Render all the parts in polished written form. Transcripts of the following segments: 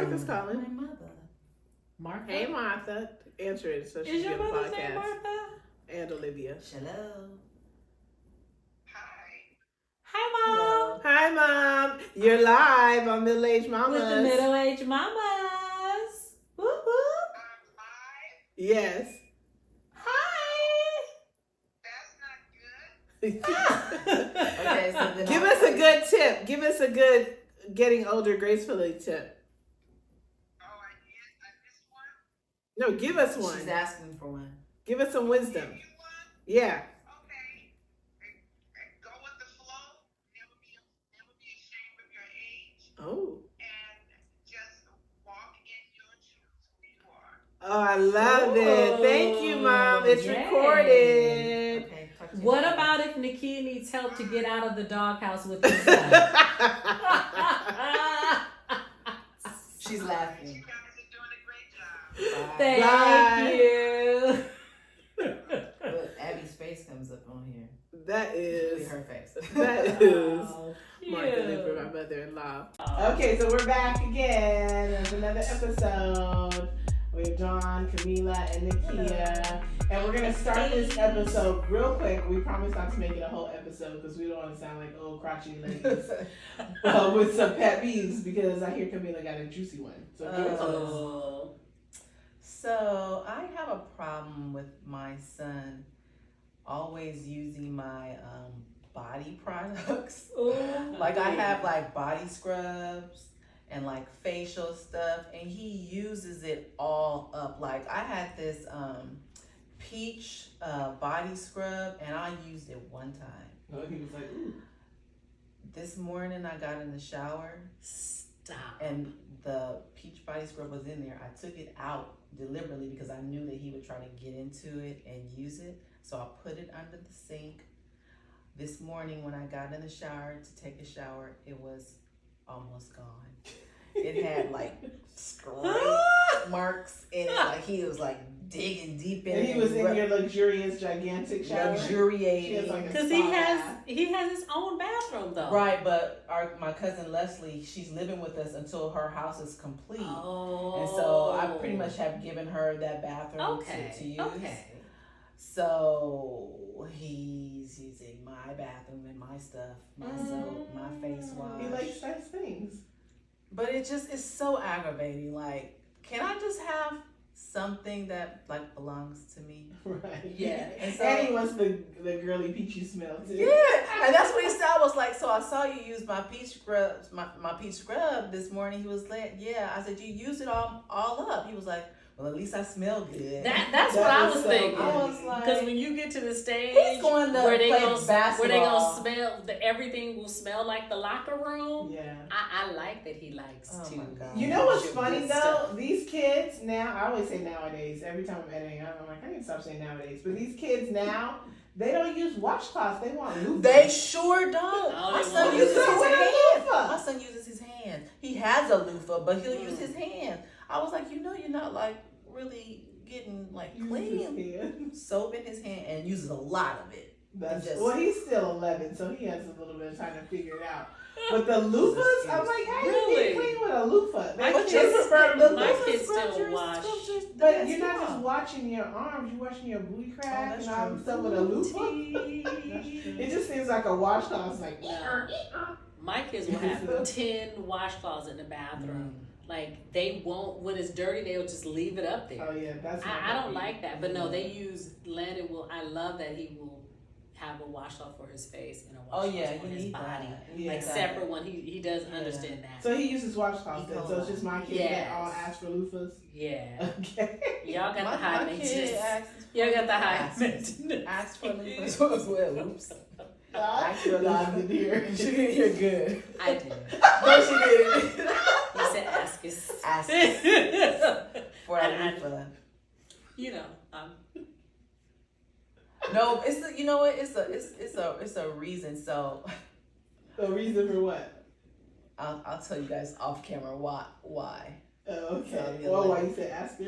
Martha's My calling. mother. Martha? Hey, Martha. Answer it so she Is can your get a mother's name podcast. Martha? And Olivia. Hello. Hi. Hi, Mom. Hi, Mom. You're live on Middle Age Mamas. With the middle-aged mamas. Whoop, whoop. Live? Yes. Hi. That's not good. Okay, so then Give us a good tip. Give us a good getting older gracefully tip. Oh, I missed one. No, give us one. She's asking for one. Give us some wisdom. Give you one? Yeah. Okay. Go with the flow. Never be ashamed of your age. Oh. And just walk in your truth who you are. Oh, I love it. Thank you, Mom. It's Yay. recorded. Okay, talk to you what about if Nakia needs help to get out of the doghouse with his son? She's You laughing. guys are doing a great job. Thank Bye. you. Look, Abby's face comes up on here. That Really is her face. that is Oh, Martha cute. Lipper, my mother-in-law. Oh. Okay, so we're back again. There's another episode. We have John, Camila, and Nakia. And we're going to start this episode real quick. We promise not to make it a whole episode because we don't want to sound like old crotchety ladies. With some pet peeves because I hear Camila got a juicy one. So give it to us. Oh. So I have a problem with my son always using my body products. Like I have like body scrubs and like facial stuff, and he uses it all up. Like I had this peach body scrub, and I used it one time. Oh, he was like, ooh. This morning I got in the shower, Stop. and the peach body scrub was in there. I took it out deliberately because I knew that he would try to get into it and use it. So I put it under the sink. This morning when I got in the shower to take a shower, it was almost gone. It had like scrape marks in it, like he was like digging deep in And it. he was in your luxurious, gigantic shower. She has luxuriating. like a Because spa bath. he has his own bathroom though. Right, but my cousin Leslie, she's living with us until her house is complete. Oh. And so I pretty much have given her that bathroom to use. Okay. So he's using my bathroom and my stuff, my soap, my face wash. He likes nice things. But it just is so aggravating. Like, can I just have something that like belongs to me? Right. Yeah. And so, And he wants the girly peachy smell too. yeah, and that's what he said. I was like, so I saw you use my peach scrub, my peach scrub this morning. He was like, yeah. I said, you use it all up. He was like, well, at least I smell good. That's That what I is was so thinking. good. I was like, Because when you get to the stage he's going to where they play gonna basketball. smell, everything will smell like the locker room. Yeah. I like that he likes Oh to. my God. You know what's do funny good though? stuff. These kids now, I always say nowadays, every time I'm editing, I'm like, I need to stop saying nowadays. But these kids now, they don't use washcloths, they want loofahs. They sure don't. Oh, My they son want uses his loofah. What a hand. loofah. My son uses his hand. He has a loofah, but he'll use his hand. I was like, you know, you're not like really getting like Uses clean. his hand. Soap in his hand and uses a lot of it. That's, Just- well, he's still 11, so he has a little bit of time to figure it out. But the loofahs, I'm like, how Really? you get clean with a loofah? My But kids- the my loofah kids scrubs still are- wash. But you're not just washing your arms, you're washing your booty crack that's and all true. the stuff with a loofah. It just seems like a washcloth. It's like, My kids will have 10 washcloths in the bathroom. Like they won't, when it's dirty, they'll just leave it up there. oh yeah, that's. I don't like that, but no, they use Landon will. I love that he will have a washcloth for his face and a Oh washcloth yeah, for you his need body, that. Yeah. like separate one. He does understand that. So he uses washcloths then. So it's just my kids that Yes. all ask for loofahs. Yeah, Okay. y'all got the high my kid maintenance. asks Y'all got the high asks- maintenance. Asks for loofahs as well. Oops. I feel live in here. You're good. I did. No, she didn't. He said, "Ask us." Ask for a And loofah. you know, No, it's the, you know what? It's a reason. So The reason for what? I'll tell you guys off camera why. Oh, okay. So you're Well, like- why you said ask us?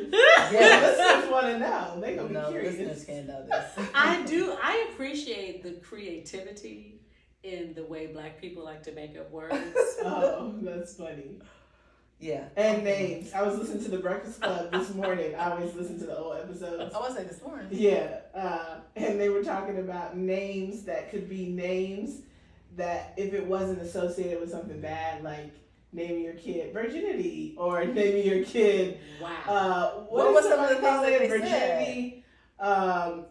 Yes. Listeners want to know. They gonna No, be curious. listeners can't know this. I do. I appreciate the creativity in the way Black people like to make up words. Oh, that's funny. Yeah. And names. I was listening to The Breakfast Club this morning. I always listen to the old episodes. I want to say this morning. Yeah, and they were talking about names that could be names that if it wasn't associated with something bad, like naming your kid Virginity or naming your kid, Wow. What was some of the somebody call things that it? they Virginity,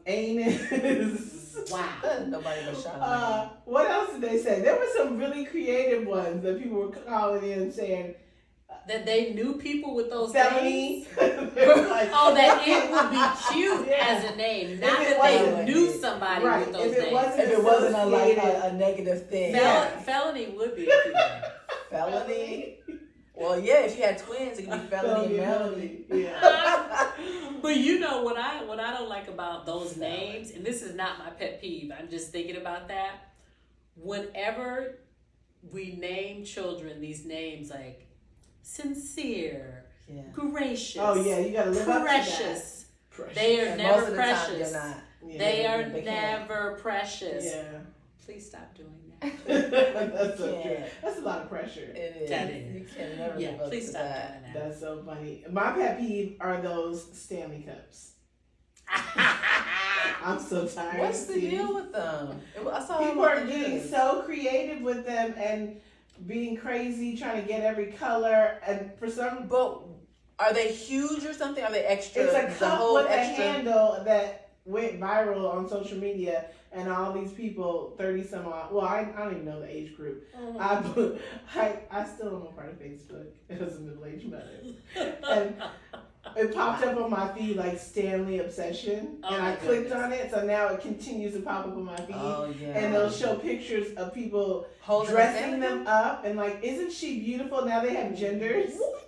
anus. Wow. Nobody but Charlamagne. What else did they say? There were some really creative ones that people were calling in saying That they knew people with those felony. names. They were like, Oh, that it would be cute Yeah. as a name, not If it that they wasn't- knew somebody Right, with those if it names. wasn't- If it wasn't associated- a negative thing. Yeah. Felony would be a cute name. Felony. Well, yeah, if you had twins, it could be Felony and Melody. Yeah. But you know what I don't like about those names, and this is not my pet peeve. I'm just thinking about that. Whenever we name children these names like sincere, Yeah. gracious, Oh yeah, you gotta live up to precious, that. Precious. they are And never most of the time, precious. they're not. Yeah. They are They can't. never precious. Yeah. Please stop doing that. That's so You true. can't. That's a lot of pressure. It is. That is. You can never Yeah, live up please to stop that. doing that. That's so funny. My pet peeve are those Stanley Cups. I'm so tired. What's of the seeing- deal with them? I saw People them are on the getting news. so creative with them and being crazy, trying to get every color. And for some, But are they huge or something? Are they extra? it's a the cup whole with extra? a handle that went viral on social media, and all these people, 30 some odd. Well, I don't even know the age group. I still am a part of Facebook as a middle-aged mother. And it popped up on my feed like Stanley Obsession, Oh and my I clicked goodness. on it, so now it continues to pop up on my feed. Oh yeah. And they'll show pictures of people Holding dressing a them up, and like, isn't she beautiful? Now they have genders. What?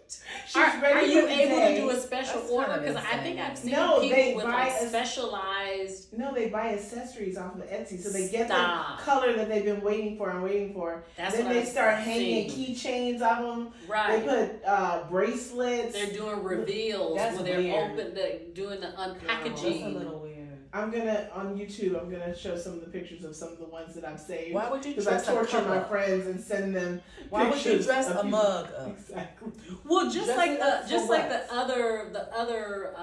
She's Are ready you for the able day. to do a special That's order? kind of Because I think insane. I've seen No, they people with buy like a- specialized. No, they buy accessories off of Etsy, so they get Stop. the color that they've been waiting for and waiting for. That's Then what they I've start hanging seen. keychains off them. Right. They put bracelets. They're doing reveals That's when they're weird. doing the That's a unpackaging. little weird. I'm gonna on YouTube. I'm gonna show some of the pictures of some of the ones that I've saved. Why would you Because I dress a torture cup my up? friends and send them Why would you pictures dress of a people. mug up? Exactly. Well, just Dress like it up the for what? the other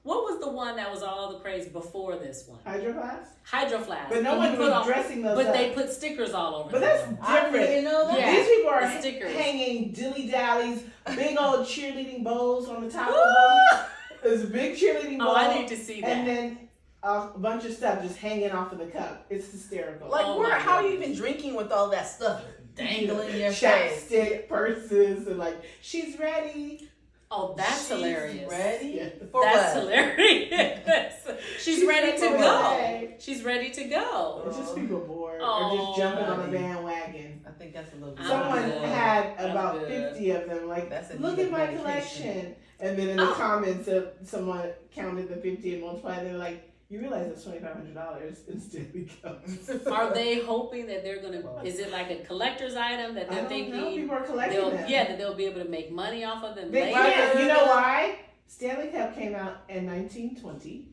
what was the one that was all the craze before this one? Hydro Flask? Hydro Flask. But no And you one put was dressing those But up. they put stickers all over. But them. that's I didn't different. know that. Yeah. These people are The stickers. hanging dilly dallies, big old cheerleading bowls on the top of them. There's a big cheerleading bowl. Oh, I need to see that. And then a bunch of stuff just hanging off of the cup. It's hysterical. Like, Oh where? my How are you goodness. even drinking with all that stuff dangling in your face? Chapstick, purses, and like, she's ready. Oh, that's She's hilarious. Ready Yeah. for That's what? hilarious. She's ready to for go. away. She's ready to go. It's just people bored or Oh, just jumping on a buddy. bandwagon. I think that's a little bit. I'm Someone good. had I'm about good. 50 of them. Like, That's a look need at of my medication. collection. And then in the Oh. comments, someone counted the 50 and multiplied. They're like, you realize that's $2,500 in Stanley Cups. Are they hoping that they're gonna? Is it like a collector's item that I they're don't know. thinking? People are collecting them. That they'll be able to make money off of them They later. can't. You know why? Stanley Cup came out in 1920.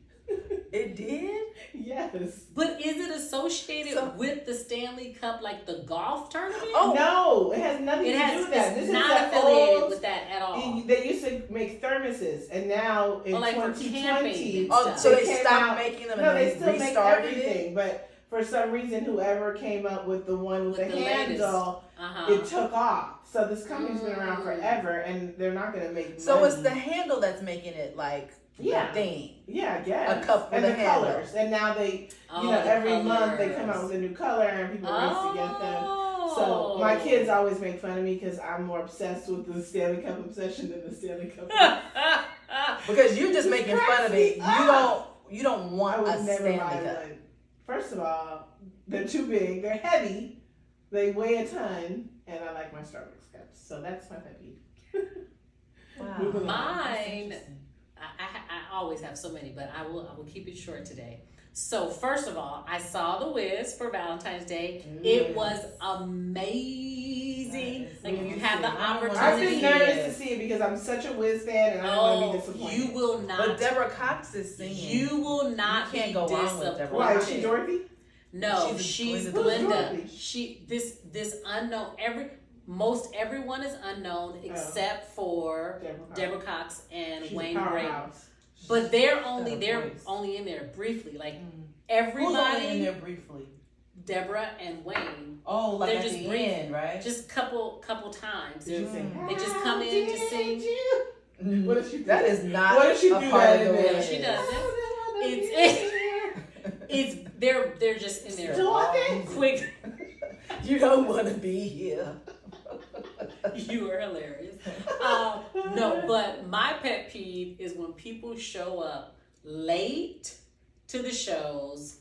It did? Yes. But is it associated So- with the Stanley Cup, like the golf tournament? Oh. No, it has nothing it to has. do with that. It's This is not the affiliated old. with that at all. They used to make thermoses, and now in Oh, like for 2020, camping. Oh, so they came stopped out- making them no, and they they still make restarted it? everything. But for some reason, whoever came up with the one with With the the latest. handle, Uh-huh. it took off. So this company's been around Mm. forever, and they're not going to make So money. it's the handle that's making it like Yeah. the thing. Yeah, I guess. A cup and with the a handle. colors. And now they, Oh, you know, the every month they come colors. out with a new color, and people race to get them. So Oh. my kids always make fun of me because I'm more obsessed with the Stanley Cup obsession than the Stanley Cup. Because you're just This making cracks fun of me it. up. You don't I want would a never Stanley buy Cup. one. First of all, they're too big. They're heavy. They weigh a ton, and I like my Starbucks cups. So that's my pet peeve. Wow. Moving on. Mine, I always have so many, but I will keep it short today. So first of all, I saw The Wiz for Valentine's Day. It was amazing. That is Like you amazing. have the I've been I've been opportunity. nervous to see it because I'm such a Wiz fan, and I don't want to be Oh, disappointed. you will not. But Deborah Cox is singing. You will not You can't be go wrong with Deborah. Why disappointed. is she Dorothy? No, She's she's Glinda. Glinda. Who's Dorothy? She this unknown most everyone is unknown except for Deborah Cox and She's Wayne a Brady. powerhouse. But they're Got a voice. only in there briefly. Like Who's only in everybody, there briefly? Deborah and Wayne, Oh, like They're at just the brief. end, right? just couple times. Did you sing? They just come in to sing. What does she do? That is not What if she a do part that of in the there? way. She does It's they're just in there Talking? quick. You don't want to be here. You are hilarious. No, but my pet peeve is when people show up late to the shows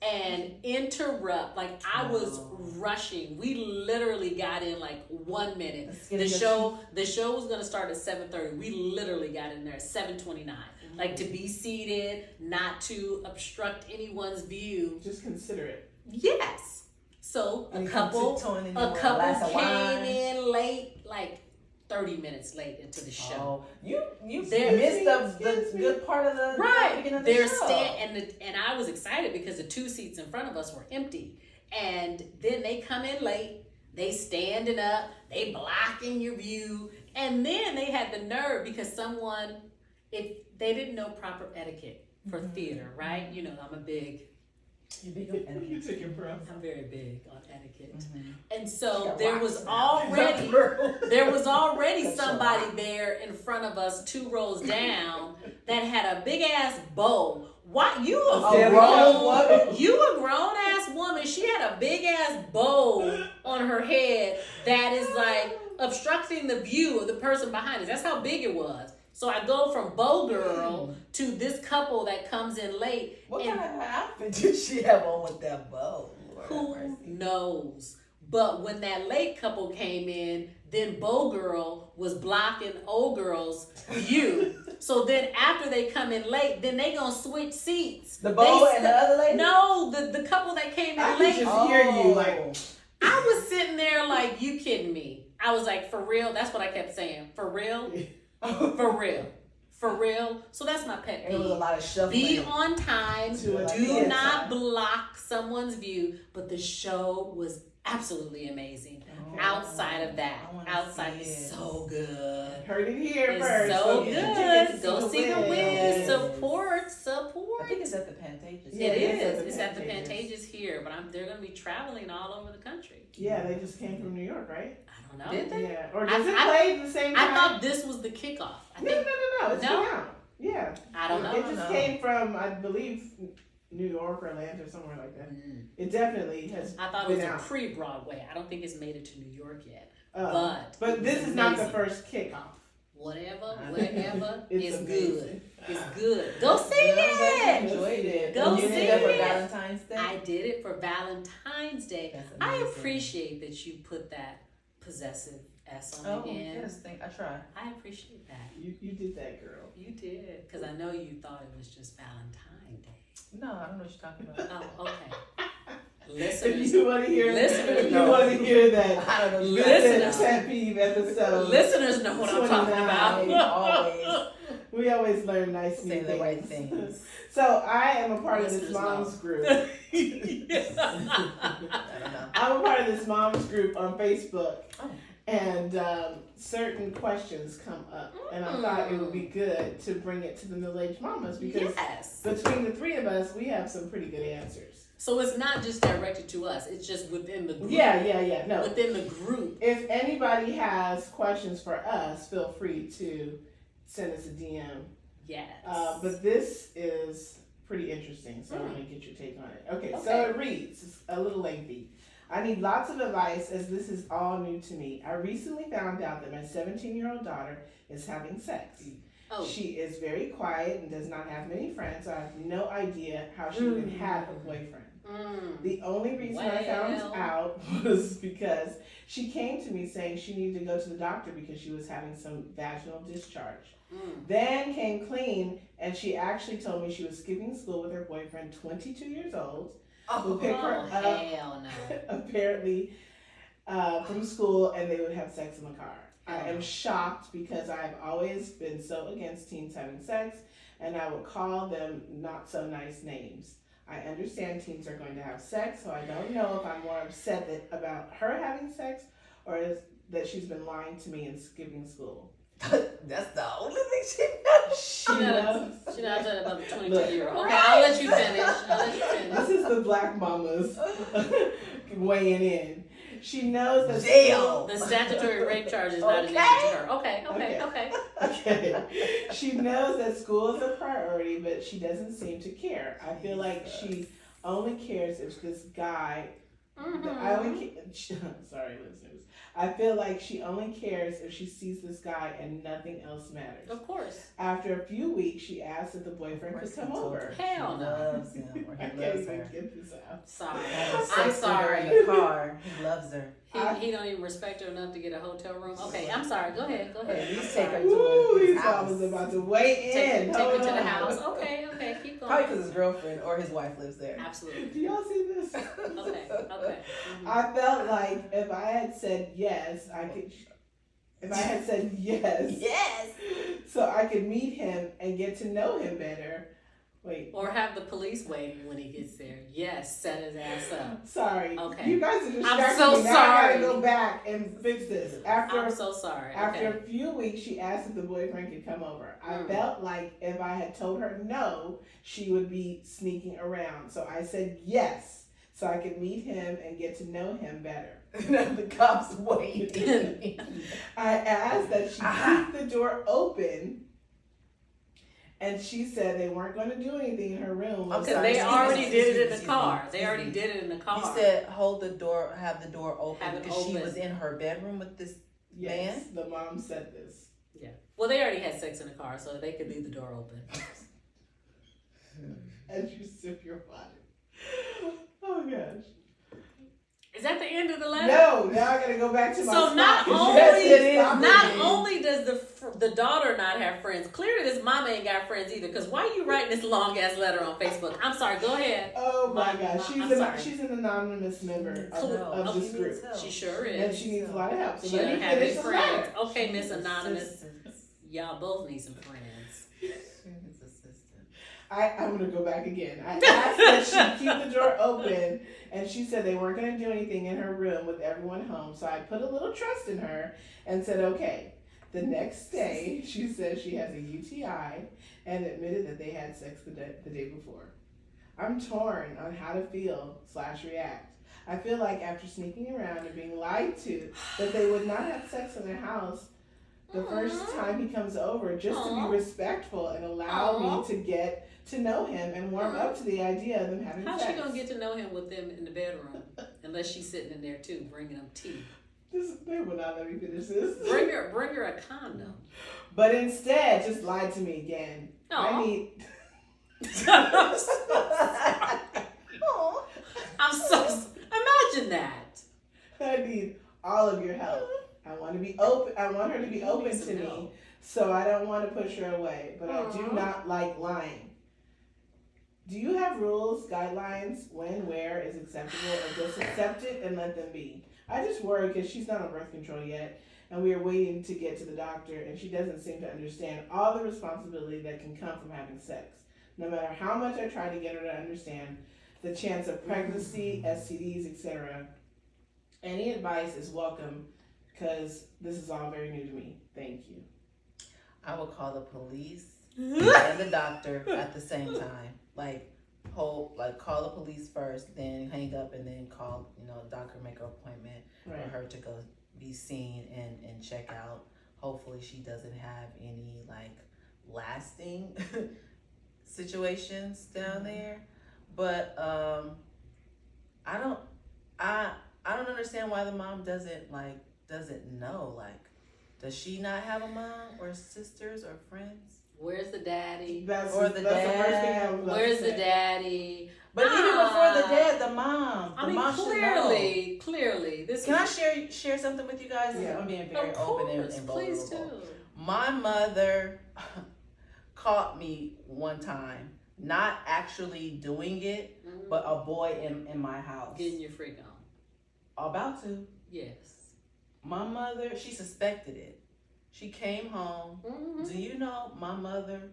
and interrupt. Like I was rushing. We literally got in like 1 minute. The show was gonna start at 7:30. We literally got in there at 7:29. Like to be seated, not to obstruct anyone's view. Just consider it. Yes. So a couple came in late, like 30 minutes late into the show. Oh, you They're- missed the good part of the beginning of the They're show. and I was excited because the 2 seats in front of us were empty. And then they come in late, they standing up, they blocking your view, and then they had the nerve because someone, if they didn't know proper etiquette for theater, right? You know, I'm You took your breath. I'm very big on etiquette. Mm-hmm. And so Got there rocks was now. already That's somebody so there in front of us 2 rows down that had a big ass bow. Why you a grown ass woman? She had a big ass bow on her head that is like obstructing the view of the person behind us. That's how big it was. So I go from bow girl to this couple that comes in late. What and kind of outfit did she have on with that bow? Lord have who mercy. knows? But when that late couple came in, then Bow Girl was blocking Old Girl's view. So then after they come in late, then they gonna switch seats. The bow They and the other lady? No, the couple that came I in could late. just hear you like. I was sitting there like, you kidding me? I was like, for real? That's what I kept saying. For real? For real? For real? So that's my pet There was a peeve. lot of shuffling. Be on time. To a Do theater. not block someone's view. But the show was absolutely amazing. Oh, Outside of that, I wanna outside see is it. so good. Heard it here It's first. so get your tickets good. to Go see the Wiz. Wiz. Support. I think it's at the Pantages. Yeah, It it's is. at the It's at the Pantages. Pantages here, but they're going to be traveling all over the country. Yeah, they just came from New York, right? I don't know. Did they? Yeah. Or does it I- play the same time? I thought this was the kickoff. I No. think It's No? been out. Yeah. I don't know. It just came from, I believe, New York or Atlanta, somewhere like that. It definitely has. I thought it was been a out. pre-Broadway. I don't think it's made it to New York yet. But it this was is not the amazing. first kickoff. Whatever, It's it's amazing. good. It's good. Go see I it. enjoyed it. Go you see did that for it. Valentine's Day? I did it for Valentine's Day. That's I amazing. appreciate that you put that possessive S on Oh, the end. yes, I tried. I appreciate that. You did that, girl. You did, because I know you thought it was just Valentine's Day. No, I don't know what you're talking about. Oh, okay. If Listeners, you want to hear, Listeners if you know. want to hear that, I don't know. you Listeners. got that pet peeve episode. listeners know what I'm talking 29, about. always We always learn nice new say the things. right things. So I am a part of this Listeners moms know. group. I don't know. I'm a part of this moms group on Facebook, Oh. and certain questions come up, and I thought it would be good to bring it to the middle-aged mamas because Yes. between the 3 of us, we have some pretty good answers. So it's not just directed to us. It's just within the group. Yeah. No, Within the group. if anybody has questions for us, feel free to send us a DM. Yes. But this is pretty interesting, so I want to get your take on it. Okay, so Okay. it reads, it's a little lengthy. I need lots of advice as this is all new to me. I recently found out that my 17-year-old daughter is having sex. Oh. She is very quiet and does not have many friends, so I have no idea how she even had a boyfriend. The only reason I found Well. out was because she came to me saying she needed to go to the doctor because she was having some vaginal discharge. Then came clean, and she actually told me she was skipping school with her boyfriend, 22 years old, who picked her up hell no. apparently from school, and they would have sex in the car. I am shocked because I've always been so against teens having sex, and I would call them not so nice names. I understand teens are going to have sex, so I don't know if I'm more upset about her having sex or is that she's been lying to me and skipping school. That's the only thing she knows. She She knows. not talking about the 22 Look. year old. Okay, I'll let you finish. This is the black mamas weighing in. She knows that Jail. The statutory rape charge is not an issue to her. Okay. Okay. She knows that school is a priority, but she doesn't seem to care. I feel like she only cares if this guy. I only sorry, listeners. I feel like she only cares if she sees this guy and nothing else matters. Of course. After a few weeks, she asked if the boyfriend could come over. Hell no. Loves him, or I he can't loves even her. get this out. Sorry. Have I'm sex with her sorry. in the car. He loves her. He don't even respect her enough to get a hotel room. Okay, I'm sorry. Go ahead. At least take her Sorry. to Ooh, his these house. mamas about to weigh Take in. me to Hold the on. house. Okay, keep going. Probably because his girlfriend or his wife lives there. Absolutely. Do y'all see this? Okay. Mhm. I felt like if I had said yes, I could. If I had said yes, Yes. so I could meet him and get to know him better. Wait, Or have the police waiting when he gets there. Yes, set his ass up. sorry. Okay. You guys are distracting so me. Now I sorry. gotta go back and fix this. I'm After so sorry. After Okay. a few weeks, she asked if the boyfriend could come over. I Mm. felt like if I had told her no, she would be sneaking around. So I said yes, so I could meet him and get to know him better. The cops waiting. I asked that she Ah. keep the door open, and she said they weren't going to do anything in her room. I'm Because sorry, they excuse already me, did it in excuse the me, car. They excuse already me. did it in the car. You said hold the door, have the door open Have it because she open. was in her bedroom with this. Yes, the mom said this. Yeah. Well, they already had sex in the car, so they could leave the door open. As you sip your water. Oh gosh. Is that the end of the letter? No, now I gotta go back to my So not spot. only Yes, it is. not Stop it. only does the daughter not have friends, clearly this mama ain't got friends either. Because why you writing this long ass letter on Facebook? I'm sorry. Go ahead. Oh my Mom, gosh, I'm sorry. she's an anonymous member of this group, She sure and is. she needs a lot of help. So She let doesn't me have any finish the friends. letter. Okay, Miss Anonymous, y'all both need some friends. I'm gonna go back again. I asked that she keep the door open, and she said they weren't gonna do anything in her room with everyone home. So I put a little trust in her and said, okay. The next day, she said she has a UTI and admitted that they had sex the day before. I'm torn on how to feel / react. I feel like after sneaking around and being lied to, that they would not have sex in their house the first time he comes over, just to be respectful and allow me to get to know him and warm up to the idea of them having How's sex. she gonna get to know him with them in the bedroom? Unless she's sitting in there too, bringing them tea. They will not let me finish this. Bring her a condom. But instead, just lied to me again. I Aw. need. I'm so. Imagine that. I need all of your help. I want to be open. I want her to be open need some to me, help. so I don't want to push her away. But I do not like lying. Do you have rules, guidelines, when, where is acceptable, or just accept it and let them be? I just worry because she's not on birth control yet, and we are waiting to get to the doctor, and she doesn't seem to understand all the responsibility that can come from having sex. No matter how much I try to get her to understand the chance of pregnancy, STDs, etc., any advice is welcome because this is all very new to me. Thank you. I will call the police and the doctor at the same time. Call the police first, then hang up, and then call the doctor, make an appointment Right. for her to go be seen and check out. Hopefully she doesn't have any lasting situations down there. But I don't understand why the mom doesn't know. Does she not have a mom or sisters or friends? Where's the daddy? That's Or the the first thing I dad. was about Where's to the say. daddy? But even before the dad, the mom. I mean, mom should know. clearly, this Can I is. share something with you guys? Yeah. I'm being very Of open and course, vulnerable. please do. My mother caught me one time, not actually doing it, Mhm. but a boy in my house. Getting your freak on. About to. Yes. My mother, she suspected it. She came home. Mm-hmm. Do you know my mother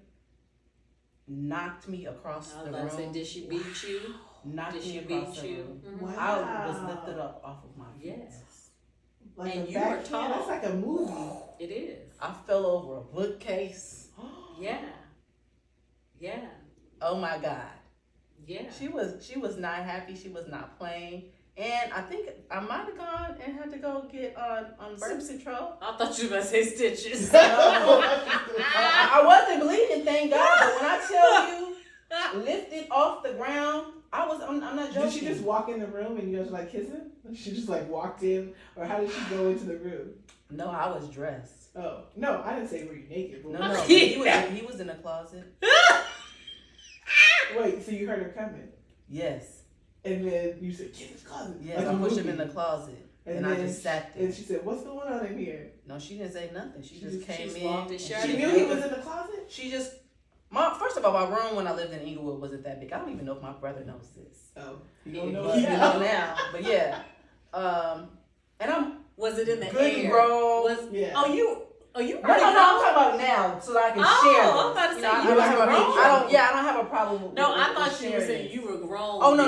knocked me across I was the about room? to say, did she beat you? Knocked Did me she across beat the you? room. Mhm. Wow. I was lifted up off of my feet. Yes. Like And a you were backhand? tall. That's like a movie. It is. I fell over a bookcase. Yeah. Yeah. Oh my God. Yeah. She was not happy. She was not playing. And I think I might have gone and had to go get on birth control. I thought you were going to say stitches. I wasn't bleeding, thank God. But when I tell you, lifted off the ground, I'm not joking. Did she just walk in the room and you guys were like kissing? She just like walked in, or how did she go into the room? No, I was dressed. Oh no, I didn't say were you naked. But No, he was in the closet. Wait, so you heard her coming, Yes. and then you said get in the closet. Yeah, like I a pushed him movie. in the closet, and I then just sat there. And she said, "What's going on in here?" No, she didn't say nothing. She She just just- came she in. walked in and shirt. She She knew he was in the closet. She just first of all, my room when I lived in Inglewood wasn't that big. I don't even know if my brother knows this. Oh, you He don't know know that. now, but yeah. And I'm Was it in the good air? bro. Was Yeah. Oh, you No, I'm talking about now, so that I can share. Oh, I'm them. about to say I you don't was have a- grown. I don't have a problem with. No, I with thought you were sharing saying it. you were grown. Oh no.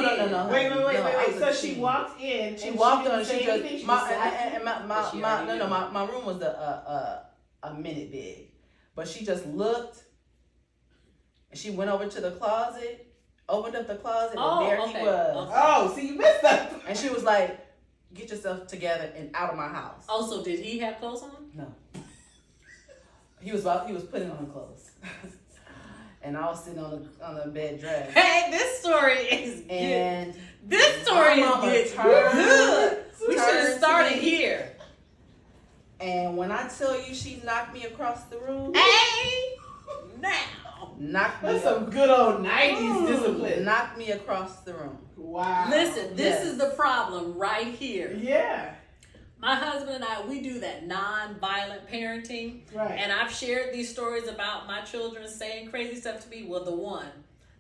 Wait. No, I was So a she teen. walked in. She and walked she on. didn't She say just anything. She my just sat and my But she my already no knew. my room was a minute big, but she just looked. And she went over to the closet, opened up the closet, Oh, and there okay, he was. okay. Oh, see, you missed that. And she was like, "Get yourself together and out of my house." Oh, so did he have clothes on? No. He was putting on clothes, and I was sitting on the bed dressed. Hey, this story is good. And This story my mama is turned- good. We should have turned to started me. here. And when I tell you, she knocked me across the room. Hey, now. Knocked me. That's some good old 90s discipline. Knocked me across the room. Wow. Listen, this Yes. is the problem right here. Yeah. My husband and I, we do that non-violent parenting. Right. And I've shared these stories about my children saying crazy stuff to me. Well, the one,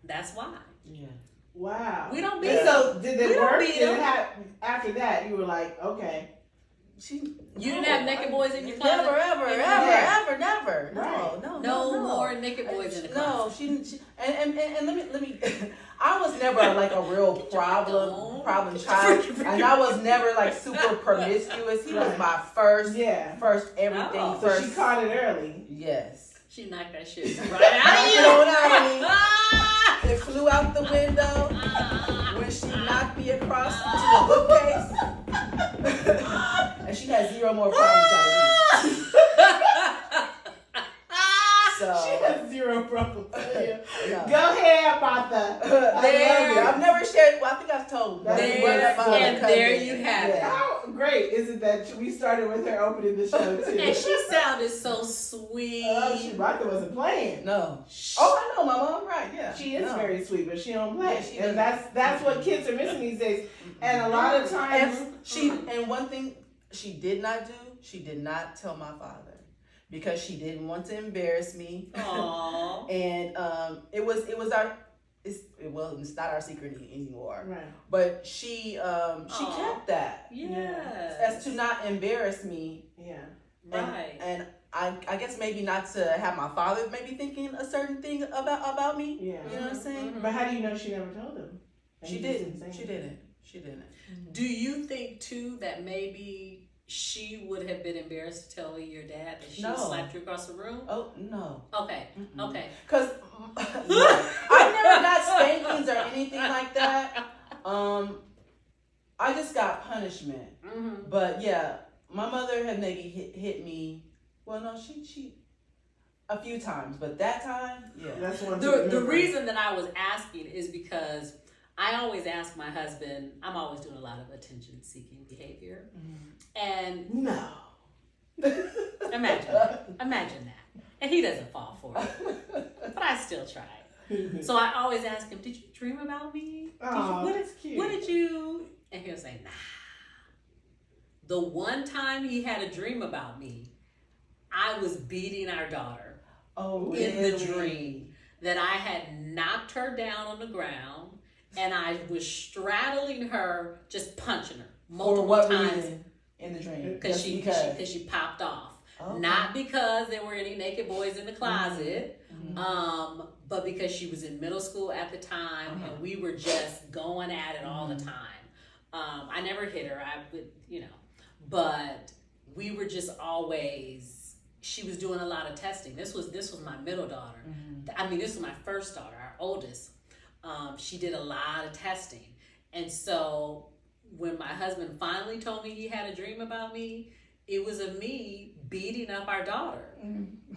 that's why. Yeah. Wow. We don't beat And so did We it don't work? beat Did it them. happen after that? You were like, okay. You didn't have naked boys in your Never, closet? ever, Yeah. never. No, Right. no, No more naked boys in the No, closet. she didn't. And let me. I was never like a real problem child, and I was never like super promiscuous. He was Right. my first Yeah. everything. Oh. So First, she caught it early. yes. She knocked that shit right out of you. Thrown out of me. It flew out the window when she knocked me across to the bookcase, and she had zero more problems out of me. So She has zero problem. no. Go ahead, Martha. There. I've never shared. Well, I think I've told. That's There, where that mother and comes there in. you have it. How great is it that we started with her opening the show too? And she sounded so sweet. Martha wasn't playing. No. Oh, I know, my mom. Right? Yeah. She is No. very sweet, but she don't play. Yeah, she and doesn't. that's what kids are missing these days. And a lot of times, And one thing she did not do, she did not tell my father because she didn't want to embarrass me. Aww. And it's not our secret anymore. right? But she Aw. kept that Yes. as to not embarrass me. Yeah. Right. And I guess maybe not to have my father maybe thinking a certain thing about me. Yeah. You know what I'm saying? Mhm. But how do you know she never told him? And She he just didn't. say She anything? didn't. She didn't. Do you think too that maybe she would have been embarrassed to tell your dad that she No. slapped you across the room? Oh no. Okay. Mm-mm. Okay. Cause I never got spankings or anything like that. I just got punishment. Mm-hmm. But yeah, my mother had maybe hit me. Well, no, she a few times, but that time, yeah. That's one. to The remember. reason that I was asking is because I always ask my husband, I'm always doing a lot of attention seeking behavior. And No. imagine that. And he doesn't fall for it. But I still try. So I always ask him, did you dream about me? Oh, what, that's cute. what did you? And he'll say, nah. The one time he had a dream about me, I was beating our daughter Oh, in the really? dream. That I had knocked her down on the ground and I was straddling her, just punching her For multiple what times reason in the dream? because Just she popped off. Okay. Not because there were any naked boys in the closet, Mhm. but because she was in middle school at the time and we were just going at it all the time. I never hit her. I would, but we were just always, she was doing a lot of testing. This was my middle daughter. I mean, this was my first daughter, our oldest. She did a lot of testing. And so when my husband finally told me he had a dream about me, it was of me beating up our daughter.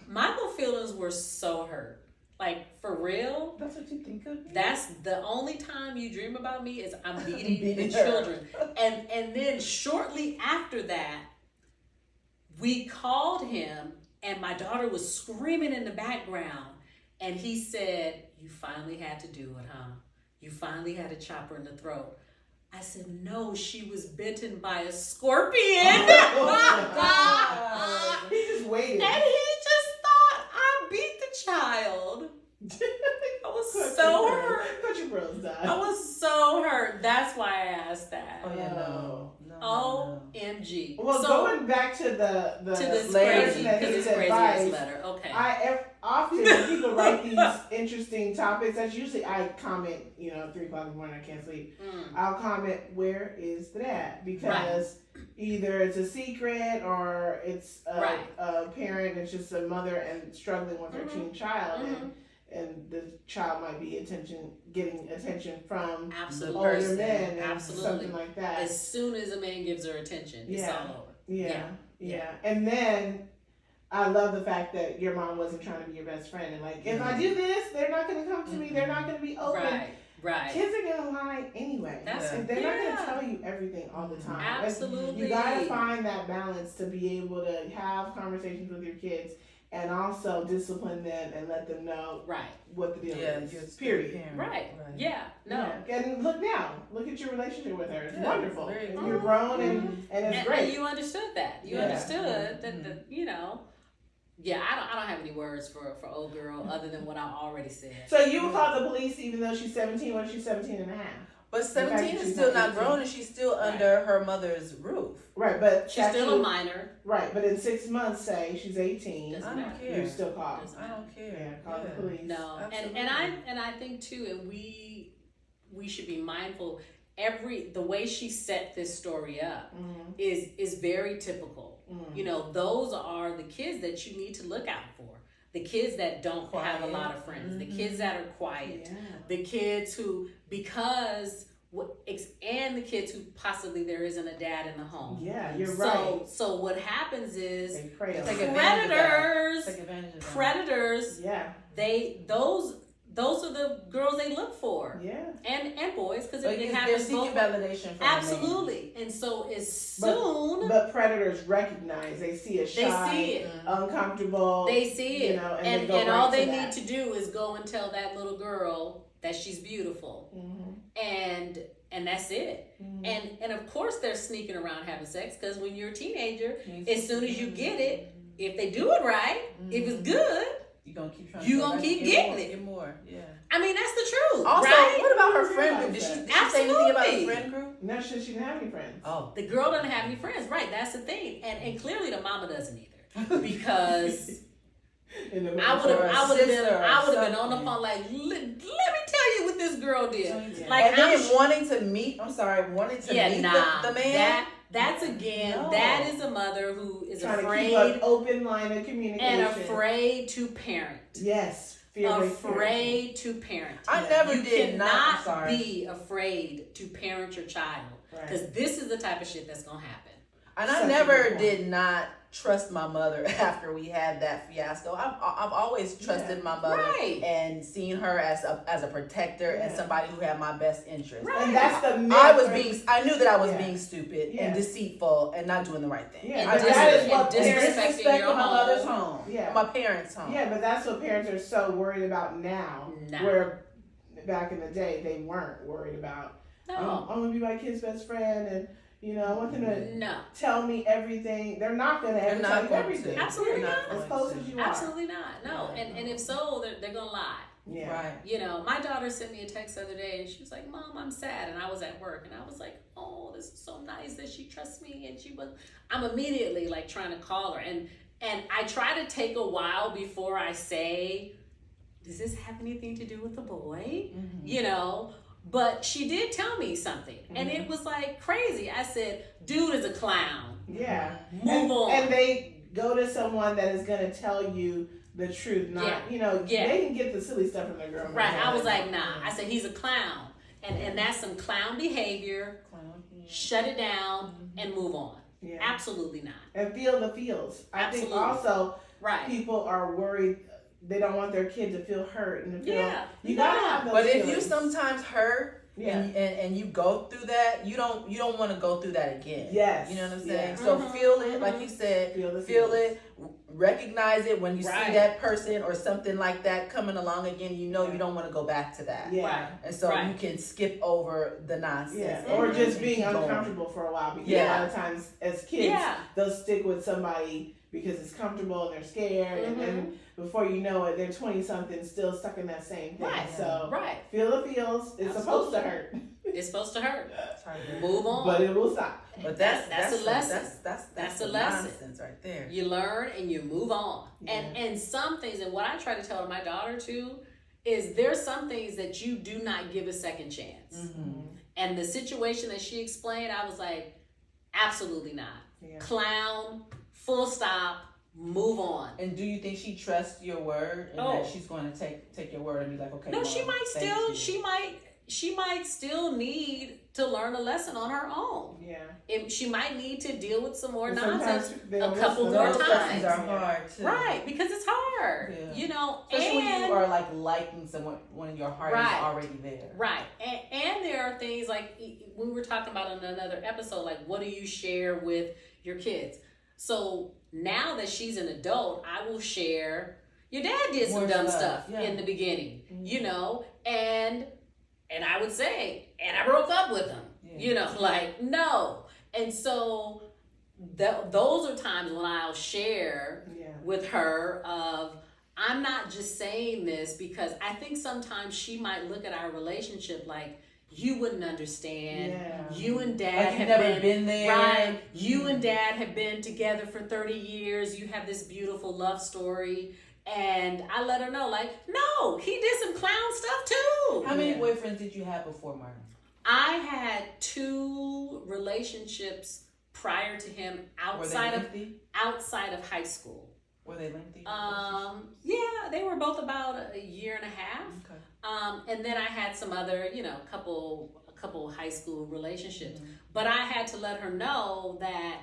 My little feelings were so hurt. Like, for real. That's what you think of me? That's the only time you dream about me is I'm beating Beating the her. children. And then shortly after that, we called him and my daughter was screaming in the background. And he said, "You finally had to do it, huh? You finally had to chop her in the throat." I said, "No, she was bitten by a scorpion." He just waited. And he just thought I beat the child. I was so hurt. Country Bros died. I was so hurt. That's why I asked that. Oh, yeah, no. OMG. Well, So, going back to the to this lady, crazy, that to he this said crazy advice, ass letter. Okay. Often when people write these interesting topics, that's usually I comment, 3 o'clock in the morning, I can't sleep. I'll comment, where is the dad? Because either it's a secret or it's a parent, it's just a mother and struggling with her teen child, and the child might be getting attention from Absolutely. older men, and Absolutely. something like that. As soon as a man gives her attention, it's all over. Yeah. And then I love the fact that your mom wasn't trying to be your best friend. And like, if I do this, they're not going to come to me. They're not going to be open. Right. Kids are going to lie anyway. And they're not going to tell you everything all the time. Absolutely. You got to find that balance to be able to have conversations with your kids and also discipline them and let them know what the deal is. Period. Right. Yeah. No. Yeah. And look now. Look at your relationship with her. It's wonderful. Very And you're grown and it's great. And you understood that. You understood that, I don't have any words for old girl other than what I already said. So you would call the police even though she's 17, what if she's 17 and a half? But 17 is still not grown and she's still under her mother's roof. Right, but she's still a minor. Right, but in 6 months, say she's 18. Doesn't I don't matter. care. You still call. I don't care. Yeah, call the police. No, Absolutely. and I think too, and we should be mindful. The way she set this story up is very typical. Those are the kids that you need to look out for. The kids that don't have a lot of friends. The kids that are quiet. Yeah. The kids who, and the kids who possibly there isn't a dad in the home. Yeah, you're right. So what happens is They prey on predators. Yeah. Those are the girls they look for. Yeah. And boys, because it They're happens seeking both. validation from Absolutely. And so as soon But predators recognize, they see a shy, they see it. uncomfortable. They see it. And, they go and right all to they that. need to do is go and tell that little girl that she's beautiful. And that's it. And of course they're sneaking around having sex, because when you're a teenager, as soon as you get it, if they do it right, if it's good, you're gonna keep trying. You gonna keep getting it. Get more. Yeah. I mean, that's the truth. Also, right? what about her friend group? Did she say anything about her friend group? No, she didn't have any friends. Oh, The girl doesn't have any friends, right? That's the thing, and clearly the mama doesn't either, because I would have been on the phone like, let me tell you what this girl did. Yeah. Like, and then wanting to meet the man. That's again, No. that is a mother who is trying afraid to keep an open line of communication. and afraid to parent. Yes. Afraid to parent. I never You did not. cannot be afraid to parent your child, because this is the type of shit that's gonna happen. And I never did not trust my mother after we had that fiasco. I've always trusted my mother and seen her as a protector and somebody who had my best interest. Right. And that's the myth. I knew that I was being stupid and deceitful and not doing the right thing. Yeah, and that is what disrespecting your my home. mother's home. Yeah. My parents' home. Yeah, but that's what parents are so worried about now. Where back in the day they weren't worried about. No. I'm gonna be my kid's best friend, and I want them to No. tell me everything. They're not gonna ever tell you everything. Absolutely not. As close as you are. Absolutely not. No. And if so, they're gonna lie. Yeah. Right. My daughter sent me a text the other day and she was like, "Mom, I'm sad." And I was at work and I was like, "Oh, this is so nice that she trusts me." And I'm immediately like trying to call her. And I try to take a while before I say, "Does this have anything to do with the boy?" But she did tell me something, and it was like crazy. I said, "Dude is a clown. Yeah. Move on." And they go to someone that is going to tell you the truth, not, they can get the silly stuff from their girl. Right. I was like, nah. I said, he's a clown. And that's some clown behavior. Shut it down and move on. Yeah. Absolutely not. And feel the feels. I think also people are worried. They don't want their kid to feel hurt and to feel. You gotta have those But feelings. if you sometimes hurt and you go through that, you don't want to go through that again. Yes. You know what I'm saying? Yeah. So feel it, like you said. Feel it. Recognize it when you see that person or something like that coming along again. You know you don't want to go back to that. Yeah. Right. And so you can skip over the nonsense. Yeah. Or just being uncomfortable for a while, because a lot of times as kids they'll stick with somebody because it's comfortable and they're scared, and then before you know it, they're 20-something still stuck in that same thing. Right. So feel the feels. It's Absolutely. supposed to hurt. It's supposed to hurt. Move on. But it will stop. But that's a lesson. That's a the lesson. nonsense right there. You learn and you move on. Yeah. And some things, and what I try to tell my daughter too, is there's some things that you do not give a second chance. Mm-hmm. And the situation that she explained, I was like, absolutely not. Yeah. Clown, full stop, move on. And do you think she trusts your word and that she's going to take your word and be like, okay? No, Mom, she might still need to learn a lesson on her own. Yeah. She might need to deal with some more And nonsense sometimes a couple more Those times. lessons are hard too. Right, because it's hard. Yeah. You know, Especially and when you are like liking someone when your heart is already there. right, and there are things like we were talking about in another episode, like what do you share with your kids? So now that she's an adult, I will share. Your dad did some dumb stuff in the beginning, you know, and I would say, and I broke up with him, you know, like no, and so those are times when I'll share with her of. I'm not just saying this because I think sometimes she might look at our relationship like you wouldn't understand. Yeah. You and Dad Like you've have never been there. Right. You and Dad have been together for 30 years. You have this beautiful love story. And I let her know, like, no, he did some clown stuff too. How many boyfriends did you have before Martin? I had 2 relationships prior to him outside of high school. Were they lengthy? Yeah, they were both about a year and a half. Okay. And then I had some other, you know, a couple high school relationships. Mm-hmm. But I had to let her know that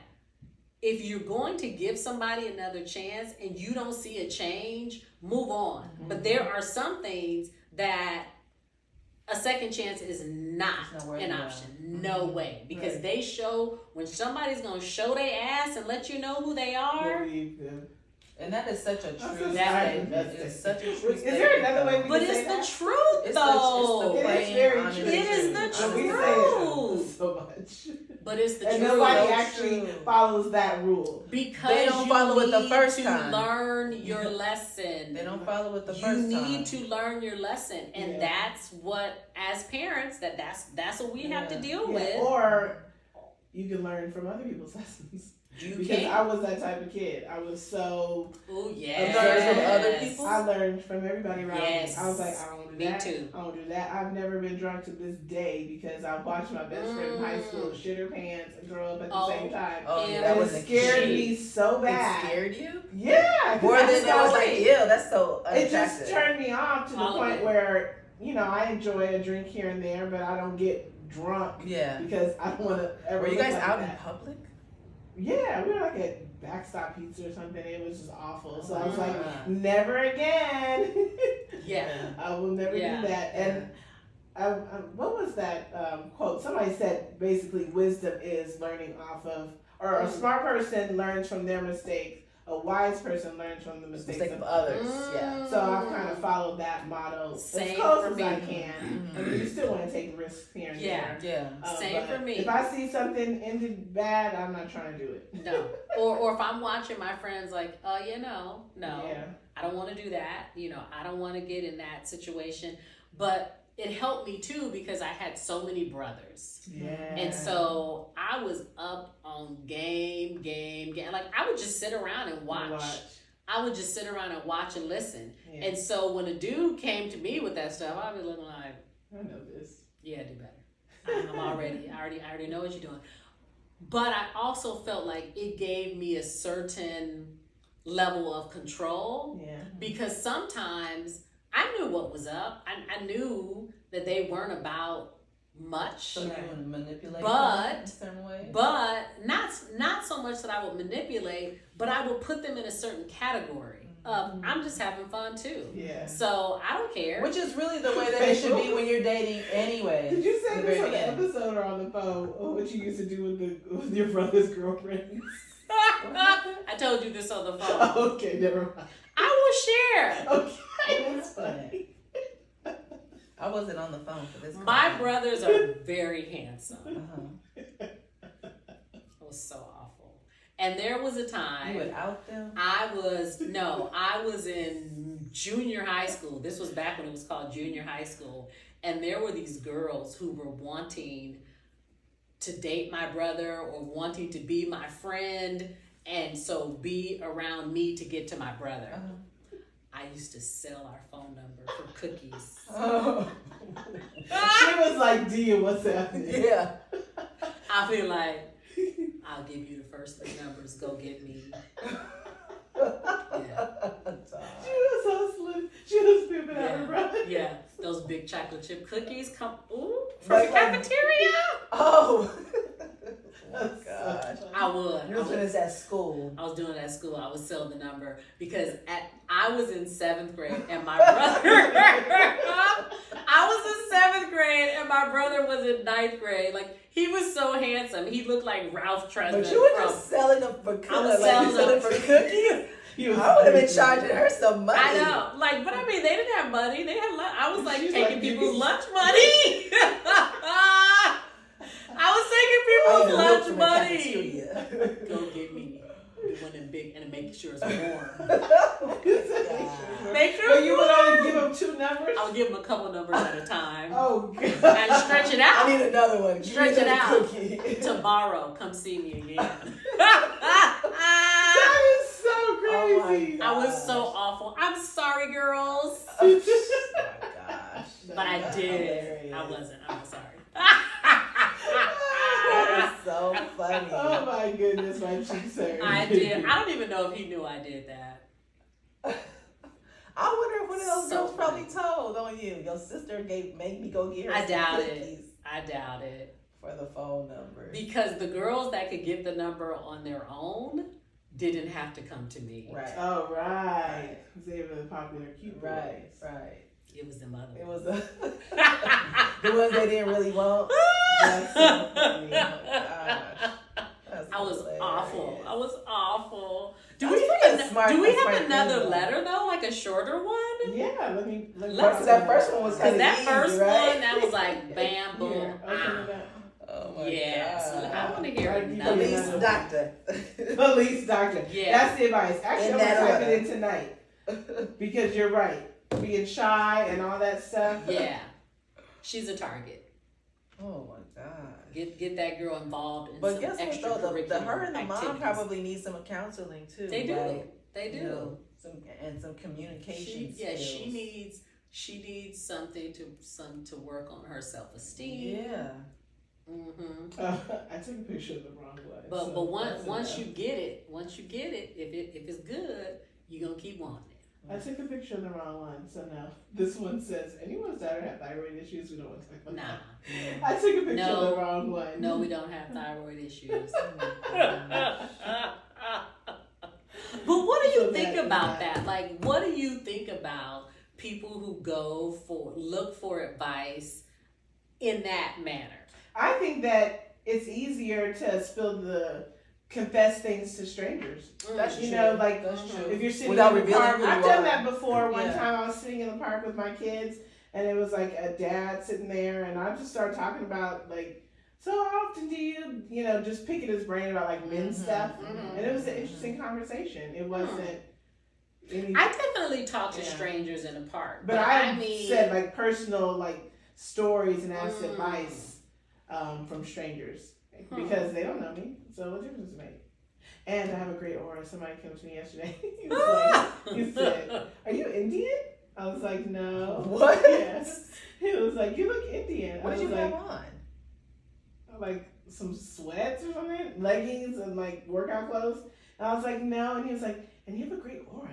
if you're going to give somebody another chance and you don't see a change, move on. Mm-hmm. But there are some things that a second chance is not an option. Mm-hmm. No way. Because they show, when somebody's going to show their ass and let you know who they are. And that is such a true statement. It's such a true statement. Is there another way we But can say it's that? the truth, though. It is very true. It is the We say truth. it so much. But it's the and truth. nobody actually follows that rule. Because they don't follow it the first time. Learn your lesson. They don't follow it the first time. You need to learn your lesson, and that's what, as parents, that's what we have to deal with. Or you can learn from other people's lessons. Because I was that type of kid. I was so observant of other people. I learned from everybody around me. I was like, I don't do me that. Too. I don't do that. I've never been drunk to this day because I watched my best friend in high school shit her pants and throw up at the same time. Oh, yeah, that scared me so bad. It scared you? Yeah. More than it was like, ew, that's so unattractive. It just turned me off to the point where, you know, I enjoy a drink here and there, but I don't get drunk. Yeah. Because I don't want to ever. Were you guys like out that. in public? Yeah, we were like at Backstop Pizza or something. It was just awful. So I was like, never again. I will never do that. And what was that quote? Somebody said basically wisdom is learning off of, or a smart person learns from their mistakes. A wise person learns from the mistakes of others. Yeah. So I've kind of followed that motto as close as I can. I mean, you still want to take risks here and there. Yeah. Same for me. If I see something ended bad, I'm not trying to do it. No. Or if I'm watching my friends like, no. Yeah. I don't want to do that. You know, I don't want to get in that situation. But it helped me too because I had so many brothers. Yeah. And so I was up on game. Like I would just sit around and watch. I would just sit around and watch and listen. Yeah. And so when a dude came to me with that stuff, I'd be looking like, I know this. Yeah, do better. I already know what you're doing. But I also felt like it gave me a certain level of control. Yeah. Because sometimes I knew what was up. I knew that they weren't about much. So you would manipulate But- them in certain ways? But not so much that I would manipulate, but I would put them in a certain category of I'm just having fun too. Yeah. So I don't care. Which is really the way that it should be when you're dating anyway. Did you say in the this very on the beginning. episode or on the phone? What you used to do with your brother's girlfriends? I told you this on the phone. Okay, never mind. I will share. Okay, that's funny. I wasn't on the phone for this. My call. brothers are very handsome. Uh-huh. It was so awful. And there was a time You would out them? I was in junior high school. This was back when it was called junior high school. And there were these girls who were wanting to date my brother or wanting to be my friend and so be around me to get to my brother. Uh-huh. I used to sell our phone number for cookies. Oh. She was like, Dia, what's happening? Yeah. I feel like, I'll give you the first 3 numbers, go get me. She was so slim. She was pimping out her Yeah. brother. Yeah, those big chocolate chip cookies come, ooh, from Like- the cafeteria. Oh. Oh my That's so gosh. funny. I would. You was doing this at school. I was doing it at school. I would sell the number because I was in 7th grade and my brother. I was in 7th grade and my brother was in 9th grade. Like he was so handsome. He looked like Ralph Tresvant. But you were from- just selling them for cookies. I was Like you selling selling them. for cookies. He was I would have been crazy. charging her some money. I know, like, but I mean, they didn't have money. They had lunch. I was like She's taking like, people's "Give me-" lunch money. I was taking people's lunch money. Go get me one of them big and make sure it's warm. Make sure But you would only give him 2 numbers? I would give them a couple numbers at a time Oh, God. and stretch it I out. need another one. Give me Stretch it another out. cookie. Tomorrow, come see me again. That is so Oh my crazy. I was so awful. I'm sorry, girls, Oh my gosh. but I That's did. hilarious. I wasn't. I'm sorry. That is so funny. Oh my goodness, my cheeks hurt. I did. I don't even know if he knew I did that. I wonder if one of those So girls probably told on you. Your sister made me go get her I some doubt cookies it. I doubt it. for the phone number. Because the girls that could get the number on their own didn't have to come to me. Right. Oh, right. Because they were the popular cute boys. Right. Right. It was the mother. It was the ones they didn't really want. That's so funny. Oh my gosh. That's I was hilarious. awful. I was awful. Do That's we pretty have, smart- do we a smart have another thing, though. letter though, like a shorter one? Yeah, let me. Let's- That first one was Because kinda that easy, first right? one, that was like bam, boom, Here, open ah. it up. Oh my Yes, god. I want to hear Right, another Police Police one. doctor. Police doctor. Yeah. That's the advice. Actually, In I'm that going to type order. it in tonight. Because you're right. Being shy and all that stuff. Yeah, she's a target. Oh my god. Get that girl involved in But some guess what extracurricular though? The her and the mom activities. probably need some counseling too. They do. Like, They do. you know, some communication skills. She needs something to work on her self-esteem. Yeah. Mm-hmm. I took a picture of the wrong one. But so but that's once enough. you get it, if it's good, you're gonna keep wanting it. I took a picture of the wrong one, so now this one says, anyone's daughter have thyroid issues? We don't want to talk about Nah, that. I took a picture No. of the wrong one. no, we don't have thyroid issues. But what do you So think that- about that? Like, what do you think about people who look for advice in that manner? I think that it's easier to confess things to strangers. That's You true. know, like That's true. if you're sitting Without in the revealing park. who you I've done are. that before. One Yeah. time I was sitting in the park with my kids, and it was like a dad sitting there, and I just started talking about like, so how often do you just picking his brain about like men's stuff, Mhm. and it was an interesting conversation. It wasn't. Any, I definitely talk to Yeah. strangers in the park, but I said like personal like stories and asked Mm. advice from strangers Hmm. because they don't know me. So what difference does it make? And I have a great aura. Somebody came to me yesterday. He was like, he said, "Are you Indian?" I was like, "No." What? Yes. He was like, "You look Indian." What I did was you have like, on? like some sweats or something, leggings and like workout clothes. And I was like, "No," and he was like, "And you have a great aura."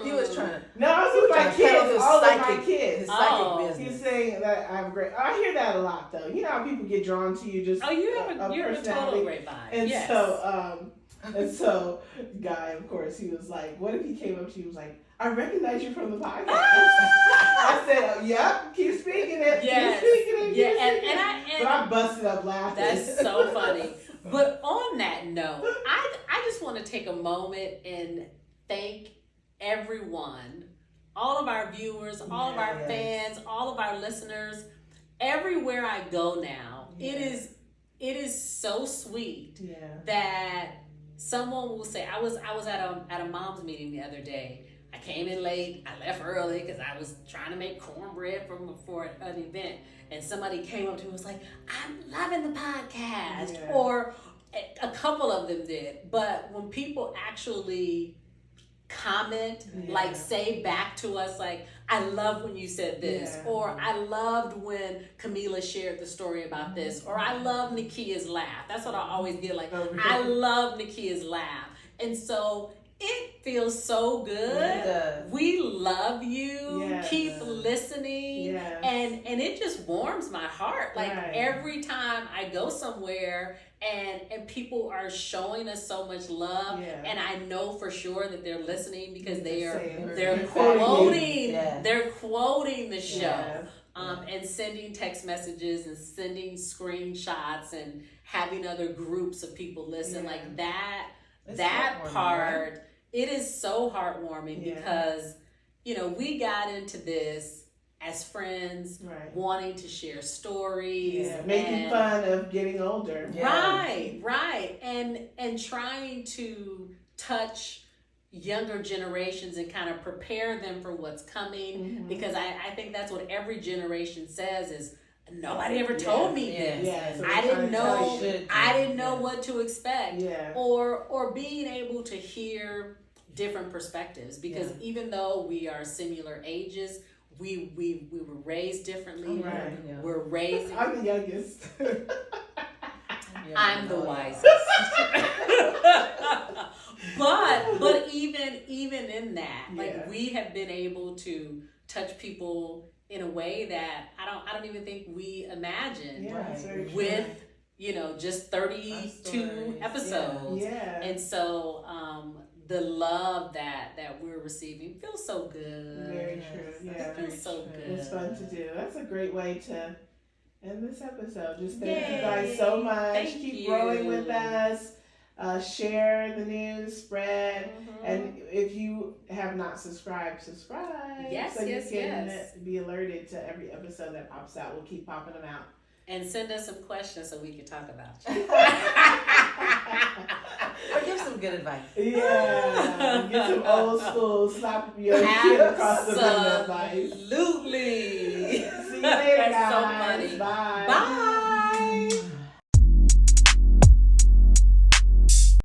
He was trying to. No, I was with my kids. All of my kids. His psychic Oh. business. He's saying that I have a great. I hear that a lot though. You know how people get drawn to you just. Oh, you have a you have a total personality. great vibe. And yes. so, Guy, of course, he was like, "What if he came up to you and was like, I recognize you from the podcast?" I said, "Yep, keep speaking it. Yes. Keep speaking it. Yeah, Keep speaking it." But I and busted up laughing. that's so funny. But on that note, I just want to take a moment and thank everyone, all of our viewers, all of our Yes. fans, all of our listeners, everywhere I go now. Yes. It is so sweet Yeah. that someone will say, I was at a mom's meeting the other day. I came in late. I left early because I was trying to make cornbread for an event, and somebody came up to me and was like, "I'm loving the podcast," Yeah. or a couple of them did. But when people actually comment, Yeah. like say back to us, like, "I love when you said this," Yeah. or "I loved when Camila shared the story about this," or "I love Nikia's laugh." That's what I always get, like, Oh, I really? love Nikia's laugh. And so it feels so good. It does. We love you. Yes. Keep listening. Yes. And it just warms my heart. Like Right. every time I go somewhere and people are showing us so much love, Yeah. and I know for sure that they're listening because they're Saying- quoting Yes. they're quoting the show. Yes. And sending text messages and sending screenshots and having other groups of people listen. Yeah. Like that It's that heartwarming, part, right? it is so heartwarming Yeah. because, we got into this as friends, Right. wanting to share stories. Yeah. Making and- fun of getting older. Right, right. And trying to touch younger generations and kind of prepare them for what's coming. Mhm. Because I think that's what every generation says is, nobody ever told me Yes. this. Yeah. So I they're didn't trying to tell know. you. Should I do. didn't know Yeah. what to expect. Yeah. Or being able to hear different perspectives, because even though we are similar ages, we were raised differently. Right. Yeah. We're raised. I'm the youngest. Yeah. I'm the Oh, wisest. but even in that, like, Yeah. we have been able to touch people in a way that I don't even think we imagined Yeah, that's very true. with just 32 stories. episodes. Yeah. And so the love that we're receiving feels so good. Very Yes. true. It Yeah. feels so good. It's fun to do. That's a great way to end this episode. Just thank you Yay. guys so much. Thank Keep you. growing with us. Share the news, spread. Mhm. And if you have not subscribed, subscribe. Yes, so yes, you can yes. be alerted to every episode that pops out. We'll keep popping them out. And send us some questions so we can talk about you. Or give some good advice. Yeah. Get some old school slap your kid across the room advice. Absolutely. See you later, That's so guys. funny. Bye. Bye.